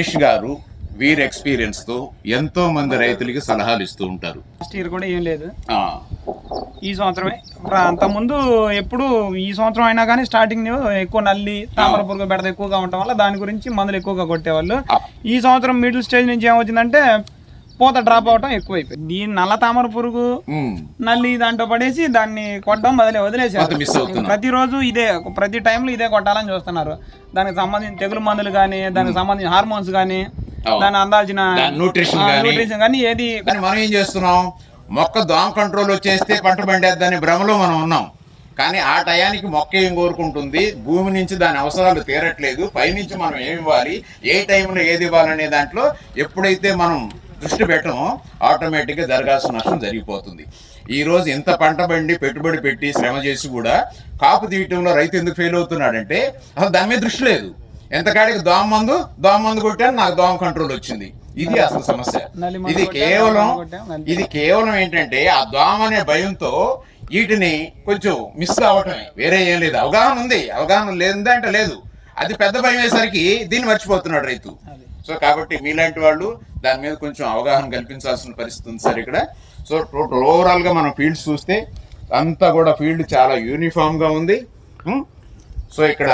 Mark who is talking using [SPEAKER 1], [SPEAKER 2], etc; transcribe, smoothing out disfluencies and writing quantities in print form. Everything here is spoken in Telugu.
[SPEAKER 1] సురేష్ గారు వీరి ఎక్స్పీరియన్స్ తో ఎంతో మంది రైతులకి సలహాలు ఇస్తూ ఉంటారు.
[SPEAKER 2] లాస్ట్ ఇయర్ కూడా ఏం లేదు,
[SPEAKER 1] ఆ,
[SPEAKER 2] ఈ సంవత్సరమే. అంత ముందు ఎప్పుడు ఈ సంవత్సరం అయినా కానీ స్టార్టింగ్ ఎక్కువ నల్లి తామర పురుగు బెడద ఎక్కువగా ఉండటం వల్ల దాని గురించి మందులు ఎక్కువగా కొట్టేవాళ్ళు. ఈ సంవత్సరం మిడిల్ స్టేజ్ నుంచి ఏమవుతుందంటే పూత డ్రాప్ అవటం ఎక్కువైపోయింది. దీని నల్ల తామర పురుగు నల్లి దాంట్లో పడేసి దాన్ని కొట్టడం వదిలేసారు. ప్రతిరోజు ఇదే, ప్రతి టైంలో ఇదే కొట్టాలని చూస్తున్నారు. దానికి సంబంధించిన తెగులు మందులు కానీ, దానికి సంబంధించిన హార్మోన్స్ కానీ, దాన్ని అందాల్సిన న్యూట్రిషన్ కానీ ఏది.
[SPEAKER 1] మనం ఏం చేస్తున్నాం, మొక్క దోమ కంట్రోల్ వచ్చేస్తే పంట పండేద్దని భ్రమలో మనం ఉన్నాం. కానీ ఆ టయానికి మొక్క ఏం కోరుకుంటుంది, భూమి నుంచి దాని అవసరాలు తీరట్లేదు, పైనుంచి మనం ఏమి ఇవ్వాలి, ఏ టైంలో ఏది ఇవ్వాలనే దాంట్లో ఎప్పుడైతే మనం దృష్టి పెట్టమో ఆటోమేటిక్గా జరగాల్సిన నష్టం జరిగిపోతుంది. ఈ రోజు ఇంత పంట బండి పెట్టుబడి పెట్టి శ్రమ చేసి కూడా కాపు తీయటంలో రైతు ఎందుకు ఫెయిల్ అవుతున్నాడంటే అసలు దాని మీద దృష్టి లేదు. ఎంతకాడికి దోమ మందు కొట్టాను, నాకు దోమ కంట్రోల్ వచ్చింది. ఇది అసలు సమస్య. ఇది కేవలం ఏంటంటే ఆ దోమ అనే భయంతో వీటిని కొంచెం మిస్ అవ్వటమే, వేరే ఏం లేదు. అవగాహన ఉంది, అవగాహన లేదంటే అంటే లేదు. అది పెద్ద భయం అయ్యేసరికి దీన్ని మర్చిపోతున్నాడు రైతు. సో కాబట్టి మీలాంటి వాళ్ళు దాని మీద కొంచెం అవగాహన కల్పించాల్సిన పరిస్థితి ఉంది సార్ ఇక్కడ. సో టోటల్ ఓవరాల్ గా మనం ఫీల్డ్స్ చూస్తే అంతా కూడా ఫీల్డ్ చాలా యూనిఫామ్ గా ఉంది. సో ఇక్కడ